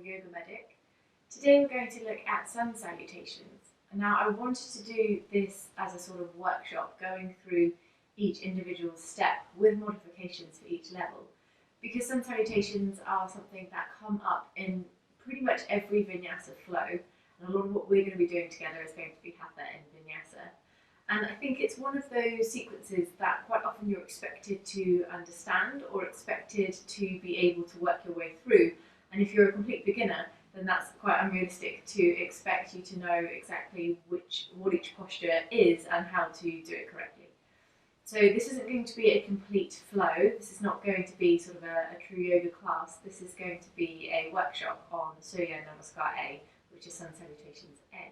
yoga medic. Today we're going to look at sun salutations. And now I wanted to do this as a sort of workshop, going through each individual step with modifications for each level, because sun salutations are something that come up in pretty much every vinyasa flow, and a lot of what we're going to be doing together is going to be hatha and vinyasa. And I think it's one of those sequences that quite often you're expected to understand or expected to be able to work your way through. And if you're a complete beginner, then that's quite unrealistic to expect you to know exactly what each posture is and how to do it correctly. So this isn't going to be a complete flow. This is not going to be sort of a true yoga class. This is going to be a workshop on Surya Namaskar A, which is Sun Salutations A.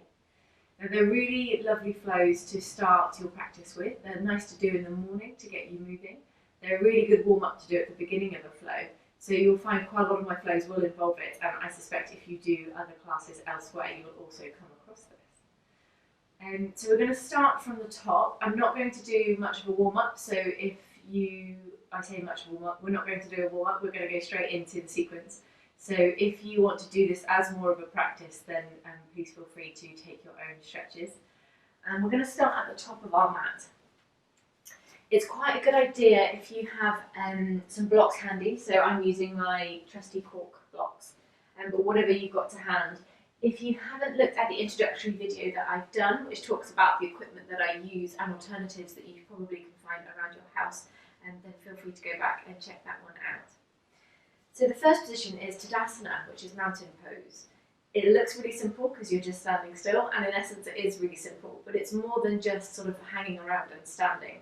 Now they're really lovely flows to start your practice with. They're nice to do in the morning to get you moving. They're a really good warm-up to do at the beginning of a flow. So you'll find quite a lot of my flows will involve it, and I suspect if you do other classes elsewhere, you'll also come across this. So we're going to start from the top. I'm not going to do much of a warm-up, so I say much of a warm-up, we're not going to do a warm-up, we're going to go straight into the sequence. So if you want to do this as more of a practice, then please feel free to take your own stretches. And we're going to start at the top of our mat. It's quite a good idea if you have some blocks handy. So I'm using my trusty cork blocks, but whatever you've got to hand. If you haven't looked at the introductory video that I've done, which talks about the equipment that I use and alternatives that you probably can find around your house, then feel free to go back and check that one out. So the first position is Tadasana, which is mountain pose. It looks really simple because you're just standing still, and in essence it is really simple, but it's more than just sort of hanging around and standing.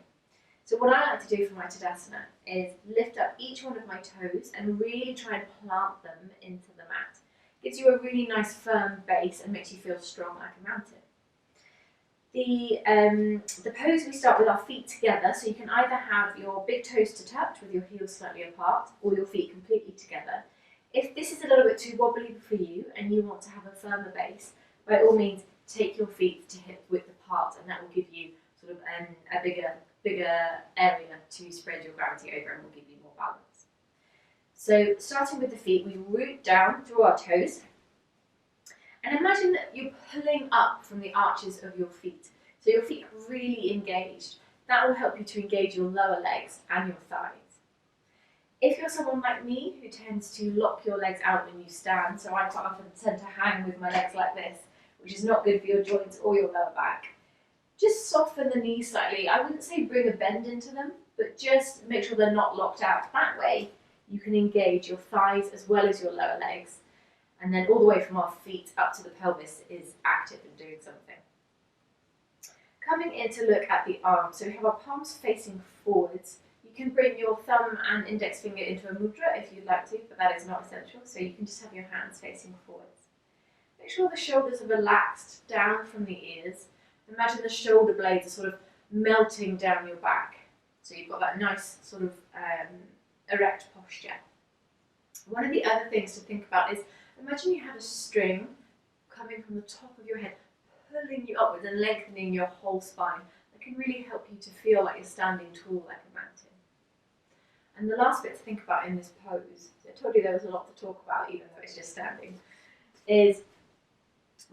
So what I like to do for my Tadasana is lift up each one of my toes and really try and plant them into the mat. Gives you a really nice firm base and makes you feel strong like a mountain. The pose, we start with our feet together, so you can either have your big toes to touch with your heels slightly apart, or your feet completely together. If this is a little bit too wobbly for you and you want to have a firmer base, by all means take your feet to hip width apart, and that will give you sort of a bigger area to spread your gravity over and will give you more balance. So starting with the feet, we root down through our toes. And imagine that you're pulling up from the arches of your feet. So your feet are really engaged. That will help you to engage your lower legs and your thighs. If you're someone like me who tends to lock your legs out when you stand, so I quite often tend to hang with my legs like this, which is not good for your joints or your lower back, just soften the knees slightly. I wouldn't say bring a bend into them, but just make sure they're not locked out. That way you can engage your thighs as well as your lower legs. And then all the way from our feet up to the pelvis is active and doing something. Coming in to look at the arms, so we have our palms facing forwards. You can bring your thumb and index finger into a mudra if you'd like to, but that is not essential, so you can just have your hands facing forwards. Make sure the shoulders are relaxed down from the ears. Imagine the shoulder blades are sort of melting down your back, so you've got that nice sort of erect posture. One of the other things to think about is, imagine you have a string coming from the top of your head, pulling you upwards and lengthening your whole spine. That can really help you to feel like you're standing tall like a mountain. And the last bit to think about in this pose, so I told you there was a lot to talk about even though it's just standing, is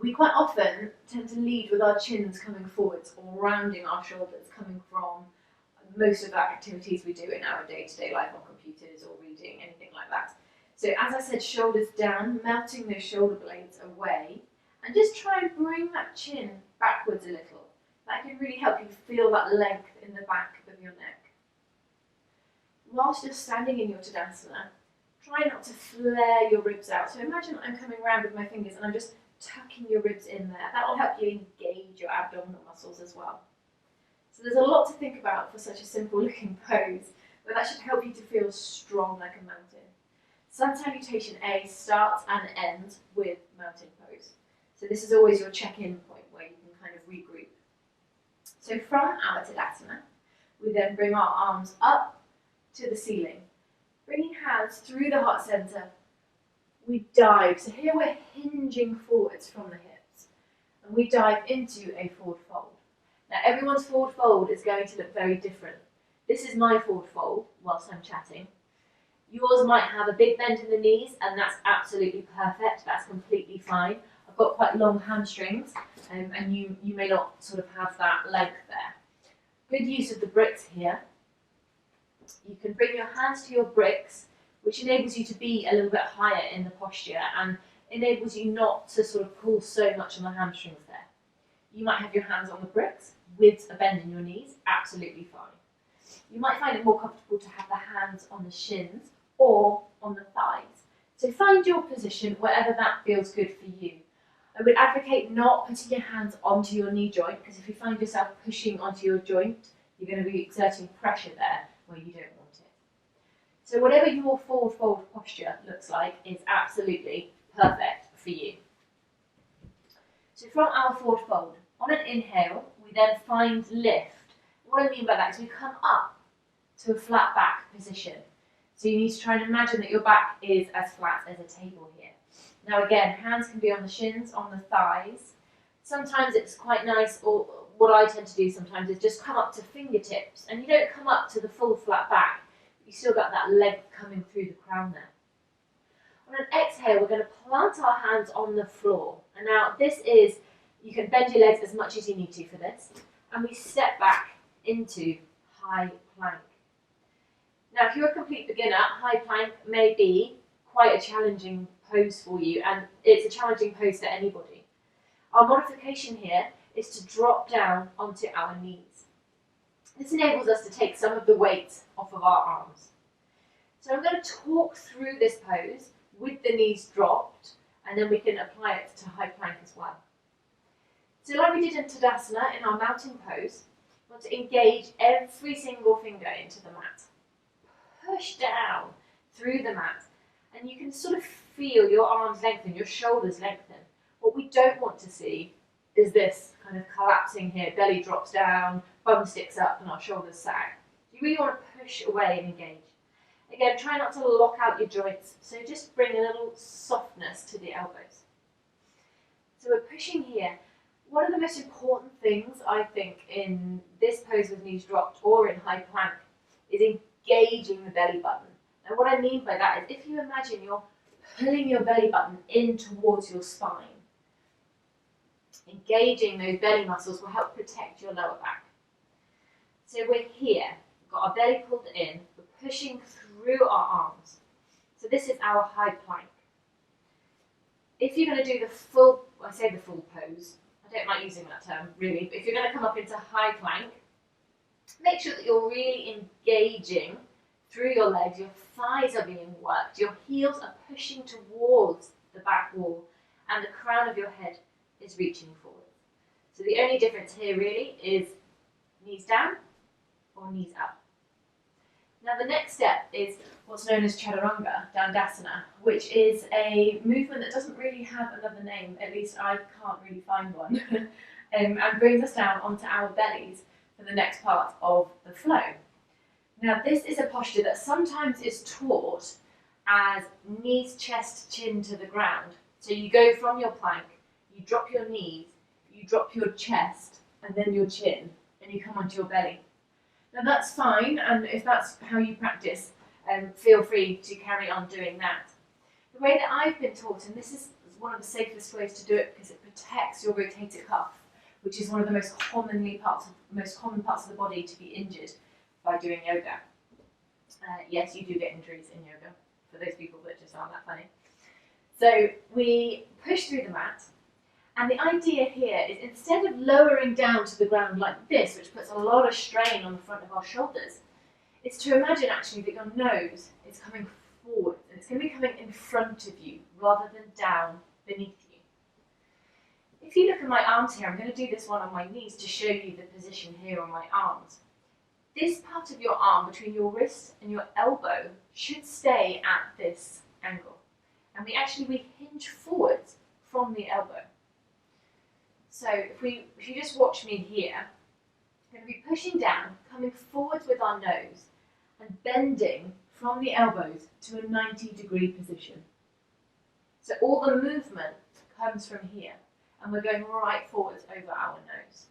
we quite often tend to lead with our chins coming forwards or rounding our shoulders, coming from most of the activities we do in our day-to-day life on computers or reading, anything like that. So as I said, shoulders down, melting those shoulder blades away, and just try and bring that chin backwards a little. That can really help you feel that length in the back of your neck. Whilst you're standing in your Tadasana, try not to flare your ribs out. So imagine I'm coming around with my fingers and I'm just tucking your ribs in there. That will help you engage your abdominal muscles as well. So there's a lot to think about for such a simple looking pose, but that should help you to feel strong like a mountain. Sun Salutation A starts and ends with mountain pose. So this is always your check-in point where you can kind of regroup. So from our Tadasana, we then bring our arms up to the ceiling. Bringing hands through the heart center, we dive. So here we're hinging forwards from the hips. And we dive into a forward fold. Now everyone's forward fold is going to look very different. This is my forward fold whilst I'm chatting. Yours might have a big bend in the knees, and that's absolutely perfect. That's completely fine. I've got quite long hamstrings, and you may not sort of have that length there. Good use of the bricks here. You can bring your hands to your bricks, which enables you to be a little bit higher in the posture and enables you not to sort of pull so much on the hamstrings there. You might have your hands on the bricks with a bend in your knees, absolutely fine. You might find it more comfortable to have the hands on the shins or on the thighs. So find your position wherever that feels good for you. I would advocate not putting your hands onto your knee joint, because if you find yourself pushing onto your joint, you're going to be exerting pressure there where you don't want it. So whatever your forward fold posture looks like is absolutely perfect for you. So from our forward fold, on an inhale, we then find lift. What I mean by that is we come up to a flat back position. So you need to try and imagine that your back is as flat as a table here. Now again, hands can be on the shins, on the thighs. Sometimes it's quite nice, or what I tend to do sometimes is just come up to fingertips, and you don't come up to the full flat back. You still got that leg coming through the crown there. On an exhale, we're going to plant our hands on the floor. And now this is, you can bend your legs as much as you need to for this, and we step back into high plank. Now, if you're a complete beginner, high plank may be quite a challenging pose for you, and it's a challenging pose for anybody. Our modification here is to drop down onto our knees. This enables us to take some of the weight off of our arms. So I'm going to talk through this pose with the knees dropped, and then we can apply it to high plank as well. So like we did in Tadasana, in our mountain pose, we want to engage every single finger into the mat. Push down through the mat, and you can sort of feel your arms lengthen, your shoulders lengthen. What we don't want to see is this kind of collapsing here, belly drops down, bum sticks up, and our shoulders sag. You really want to push away and engage. Again, try not to lock out your joints, so just bring a little softness to the elbows. So we're pushing here. One of the most important things, I think, in this pose with knees dropped or in high plank is engaging the belly button. And what I mean by that is if you imagine you're pulling your belly button in towards your spine, engaging those belly muscles will help protect your lower back. So we're here, we've got our belly pulled in, we're pushing through our arms. So this is our high plank. If you're going to do the full, I say the full pose, I don't like using that term really, but if you're going to come up into high plank, make sure that you're really engaging through your legs, your thighs are being worked, your heels are pushing towards the back wall, and the crown of your head is reaching forward. So the only difference here really is knees down or knees up. Now the next step is what's known as Chaturanga Dandasana, which is a movement that doesn't really have another name, at least I can't really find one, and brings us down onto our bellies for the next part of the flow. Now this is a posture that sometimes is taught as knees, chest, chin to the ground. So you go from your plank, you drop your knees, you drop your chest, and then your chin, and you come onto your belly. Now that's fine, and if that's how you practice, feel free to carry on doing that. The way that I've been taught, and this is one of the safest ways to do it because it protects your rotator cuff, which is one of the most common parts of the body to be injured by doing yoga. Yes, you do get injuries in yoga, for those people that just aren't that funny. So we push through the mat, and the idea here is instead of lowering down to the ground like this, which puts a lot of strain on the front of our shoulders, it's to imagine actually that your nose is coming forward, and it's going to be coming in front of you rather than down beneath you. If you look at my arms here, I'm going to do this one on my knees to show you the position here on my arms. This part of your arm between your wrist and your elbow should stay at this angle. And we hinge forwards from the elbow. So if you just watch me here, I'm going to be pushing down, coming forwards with our nose, and bending from the elbows to a 90-degree position. So all the movement comes from here, and we're going right forwards over our nose.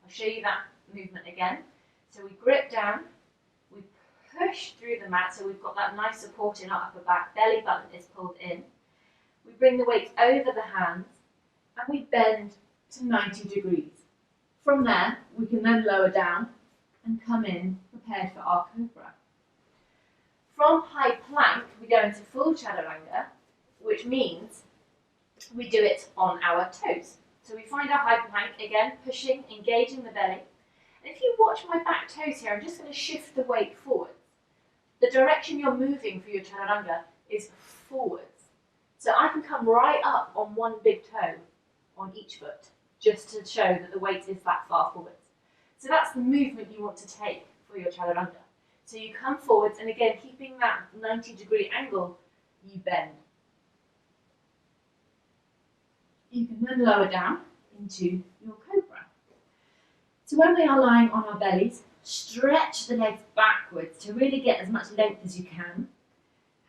I'll show you that movement again. So we grip down, we push through the mat so we've got that nice support in our upper back, belly button is pulled in. We bring the weight over the hands and we bend to 90 degrees. From there, we can then lower down and come in prepared for our cobra. From high plank, we go into full chaturanga, which means we do it on our toes. So we find our high plank, again, pushing, engaging the belly. And if you watch my back toes here, I'm just going to shift the weight forward. The direction you're moving for your chaturanga is forwards. So I can come right up on one big toe on each foot, just to show that the weight is that far forwards. So that's the movement you want to take for your chaturanga. So you come forwards, and again, keeping that 90-degree angle, you bend. You can then lower down into your cobra. So when we are lying on our bellies, stretch the legs backwards to really get as much length as you can.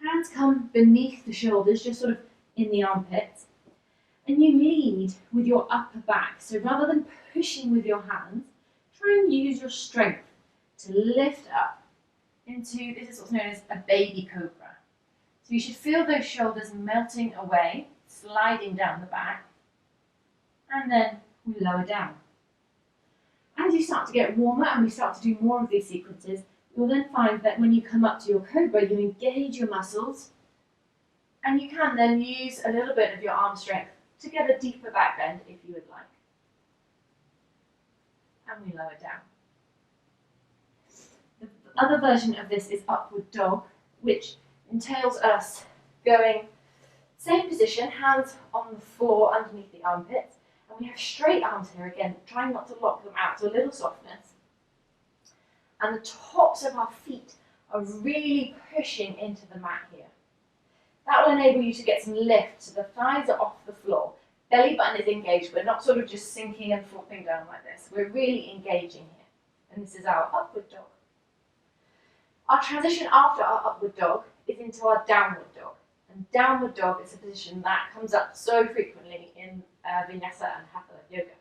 Hands come beneath the shoulders, just sort of in the armpits. And you lead with your upper back. So rather than pushing with your hands, try and use your strength to lift up into, this is what's known as a baby cobra. So you should feel those shoulders melting away, sliding down the back, and then we lower down. As you start to get warmer and we start to do more of these sequences, you'll then find that when you come up to your cobra, you engage your muscles, and you can then use a little bit of your arm strength to get a deeper back bend if you would like. And we lower down. The other version of this is upward dog, which entails us going, same position, hands on the floor underneath the armpits, and we have straight arms here again, trying not to lock them out, so a little softness. And the tops of our feet are really pushing into the mat here. That will enable you to get some lift, so the thighs are off the floor. Belly button is engaged, we're not sort of just sinking and flopping down like this. We're really engaging here. And this is our upward dog. Our transition after our upward dog is into our downward dog. And downward dog is a position that comes up so frequently in Vinyasa and Hatha yoga.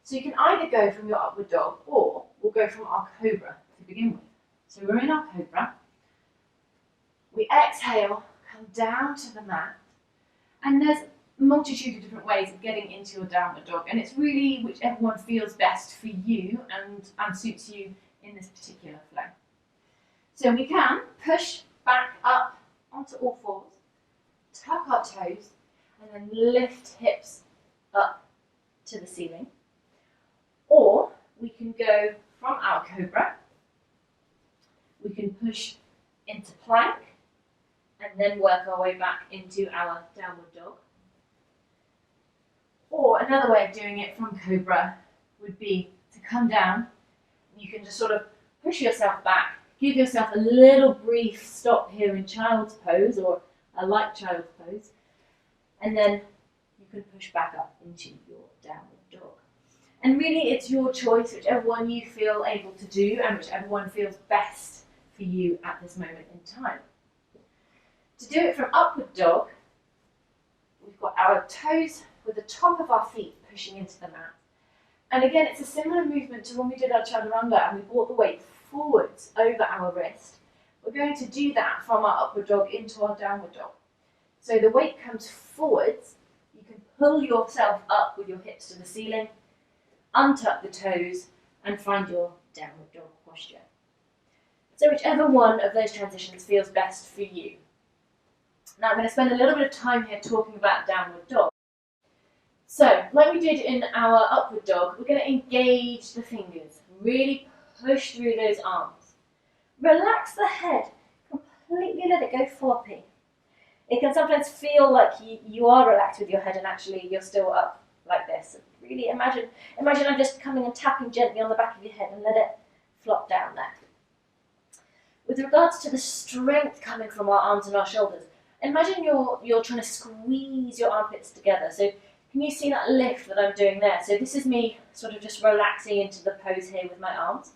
So you can either go from your upward dog, or we'll go from our cobra to begin with. So we're in our cobra. We exhale, come down to the mat, and there's a multitude of different ways of getting into your downward dog, and it's really whichever one feels best for you and suits you in this particular flow. So we can push back up onto all fours, tuck our toes, and then lift hips up to the ceiling. Or we can go from our cobra, we can push into plank, and then work our way back into our downward dog. Or another way of doing it from cobra would be to come down, and you can just sort of push yourself back, give yourself a little brief stop here in child's pose or a light child's pose, and then you can push back up into your downward dog. And really it's your choice, whichever one you feel able to do and whichever one feels best for you at this moment in time. To do it from upward dog, we've got our toes with the top of our feet pushing into the mat. And again, it's a similar movement to when we did our chaturanga and we brought the weight forwards over our wrist. We're going to do that from our upward dog into our downward dog. So the weight comes forwards, you can pull yourself up with your hips to the ceiling, untuck the toes, and find your downward dog posture. So whichever one of those transitions feels best for you. Now I'm going to spend a little bit of time here talking about downward dog. So, like we did in our upward dog, we're going to engage the fingers, really push through those arms. Relax the head, completely let it go floppy. It can sometimes feel like you are relaxed with your head and actually you're still up like this. Really imagine I'm just coming and tapping gently on the back of your head and let it flop down there. With regards to the strength coming from our arms and our shoulders, imagine you're trying to squeeze your armpits together. So can you see that lift that I'm doing there? So this is me sort of just relaxing into the pose here with my arms.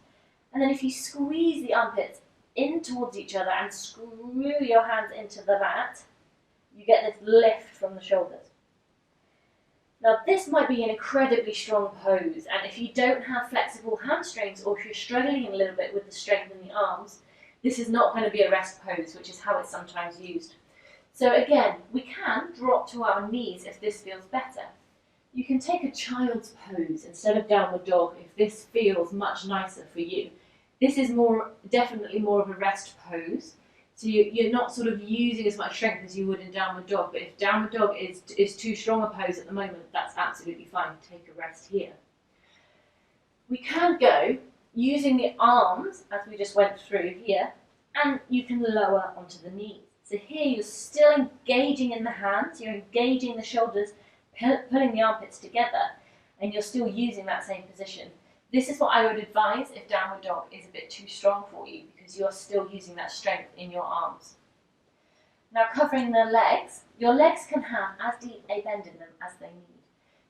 And then if you squeeze the armpits in towards each other and screw your hands into the mat, you get this lift from the shoulders. Now this might be an incredibly strong pose, and if you don't have flexible hamstrings or if you're struggling a little bit with the strength in the arms, This is not going to be a rest pose, which is how it's sometimes used. So again, we can drop to our knees if this feels better. You can take a child's pose instead of downward dog if this feels much nicer for you. This is definitely more of a rest pose. So you're not sort of using as much strength as you would in downward dog, but if downward dog is too strong a pose at the moment, that's absolutely fine. Take a rest here. We can go using the arms, as we just went through here, and you can lower onto the knees. So here you're still engaging in the hands, you're engaging the shoulders, pulling the armpits together, and you're still using that same position. This is what I would advise if downward dog is a bit too strong for you, because you're still using that strength in your arms. Now covering the legs, your legs can have as deep a bend in them as they need.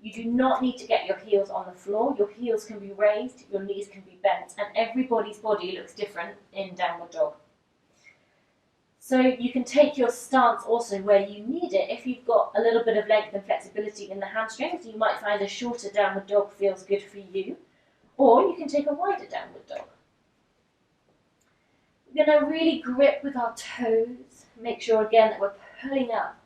You do not need to get your heels on the floor. Your heels can be raised, your knees can be bent, and everybody's body looks different in downward dog. So you can take your stance also where you need it. If you've got a little bit of length and flexibility in the hamstrings, you might find a shorter downward dog feels good for you. Or you can take a wider downward dog. We're going to really grip with our toes. Make sure again that we're pulling up.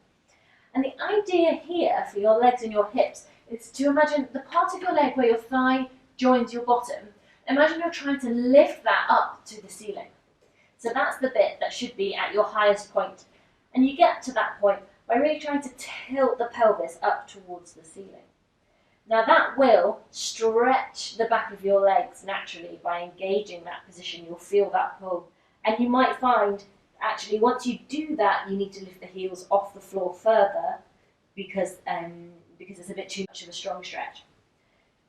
And the idea here for your legs and your hips is to imagine the part of your leg where your thigh joins your bottom. Imagine you're trying to lift that up to the ceiling. So that's the bit that should be at your highest point. And you get to that point by really trying to tilt the pelvis up towards the ceiling. Now that will stretch the back of your legs naturally by engaging that position. You'll feel that pull. And you might find, actually, once you do that, you need to lift the heels off the floor further because it's a bit too much of a strong stretch.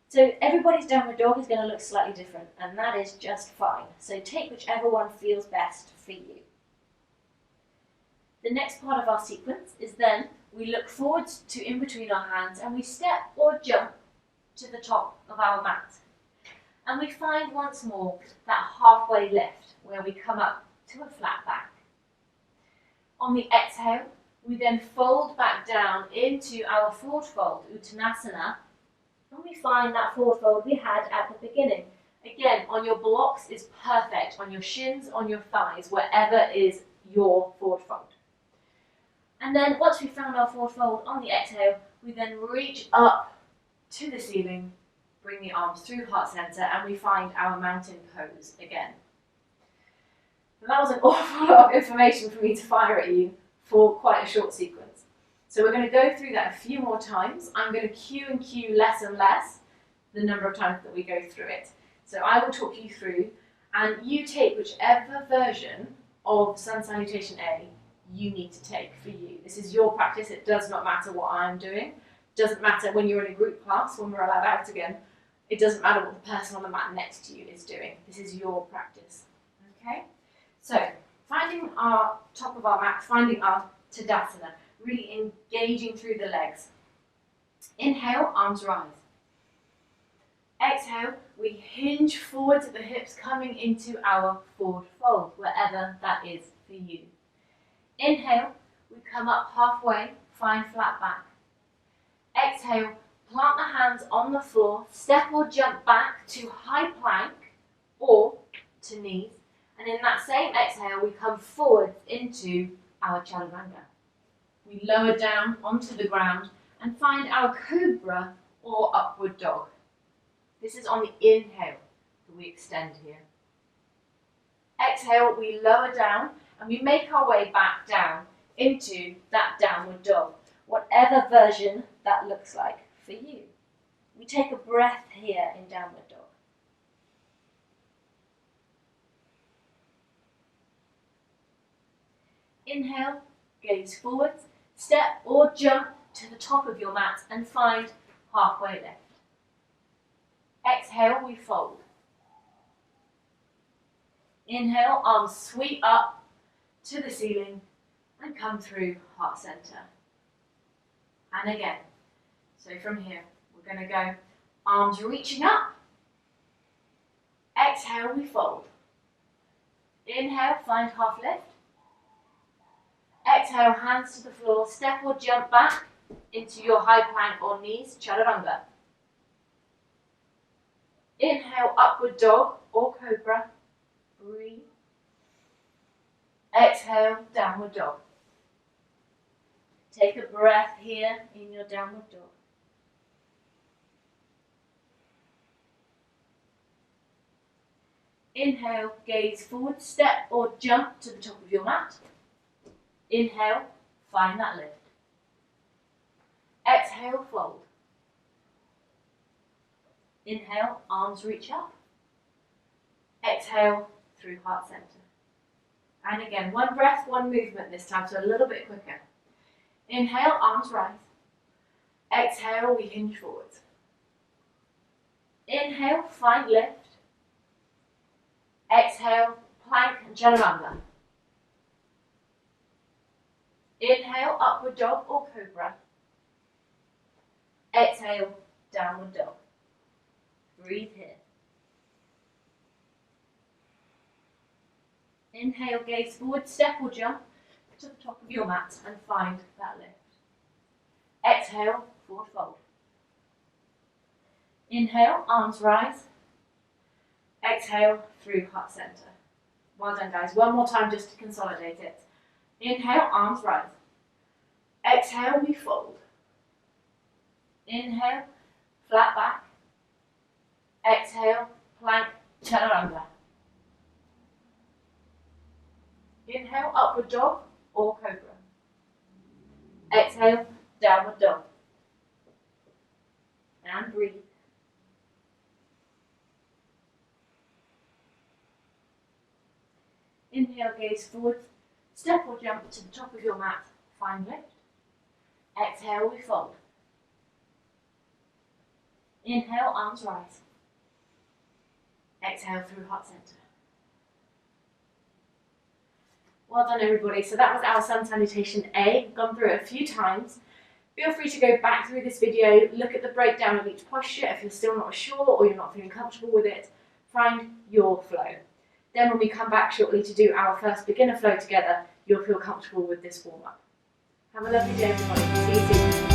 So everybody's downward dog is going to look slightly different, and that is just fine. So take whichever one feels best for you. The next part of our sequence is then we look forwards to in between our hands and we step or jump to the top of our mat. And we find once more that halfway lift where we come up to a flat back. On the exhale, we then fold back down into our forward fold, Uttanasana, and we find that forward fold we had at the beginning. Again, on your blocks is perfect, on your shins, on your thighs, wherever is your forward fold. And then once we've found our forward fold on the exhale, we then reach up to the ceiling, bring the arms through heart center, and we find our mountain pose again. And that was an awful lot of information for me to fire at you for quite a short sequence. So we're going to go through that a few more times. I'm going to cue and cue less and less the number of times that we go through it. So I will talk you through, and you take whichever version of Sun Salutation A you need to take for you. This is your practice. It does not matter what I'm doing. It doesn't matter when you're in a group class, when we're allowed out again. It doesn't matter what the person on the mat next to you is doing. This is your practice. Okay? So, finding our top of our mat, finding our Tadasana, really engaging through the legs. Inhale, arms rise. Exhale, we hinge forward at the hips, coming into our forward fold, wherever that is for you. Inhale, we come up halfway, find flat back. Exhale, plant the hands on the floor, step or jump back to high plank or to knees. And in that same exhale, we come forward into our Chaturanga. We lower down onto the ground and find our Cobra or Upward Dog. This is on the inhale that we extend here. Exhale, we lower down and we make our way back down into that Downward Dog, whatever version that looks like for you. We take a breath here in Downward Dog. Inhale, gaze forwards, step or jump to the top of your mat and find halfway lift. Exhale, we fold. Inhale, arms sweep up to the ceiling and come through heart center. And again. So from here, we're going to go arms reaching up. Exhale, we fold. Inhale, find half lift. Exhale, hands to the floor, step or jump back into your high plank or knees, Chaturanga. Inhale, Upward Dog or Cobra. Breathe. Exhale, downward dog. Take a breath here in your downward dog. Inhale, gaze forward, step or jump to the top of your mat. Inhale, find that lift. Exhale, fold. Inhale, arms reach up. Exhale, through heart center. And again, one breath, one movement this time, so a little bit quicker. Inhale, arms rise. Exhale, we hinge forwards. Inhale, find lift. Exhale, plank and chaturanga. Inhale, upward dog or cobra. Exhale, downward dog. Breathe here. Inhale, gaze forward, step or jump to the top of your mat and find that lift. Exhale, forward fold. Inhale, arms rise. Exhale, through heart center. Well done, guys. One more time just to consolidate it. Inhale, arms rise. Exhale, we fold. Inhale, flat back. Exhale, plank, chaturanga. Inhale, upward dog or cobra. Exhale, downward dog. And breathe. Inhale, gaze forward, step or jump to the top of your mat, find lift. Exhale, we fold. Inhale, arms rise. Exhale, through heart center. Well done, everybody. So that was our Sun Salutation A. Gone through it a few times. Feel free to go back through this video, look at the breakdown of each posture. If you're still not sure or you're not feeling comfortable with it, find your flow. Then when we come back shortly to do our first beginner flow together, you'll feel comfortable with this warm-up. Have a lovely day, everybody. See you soon.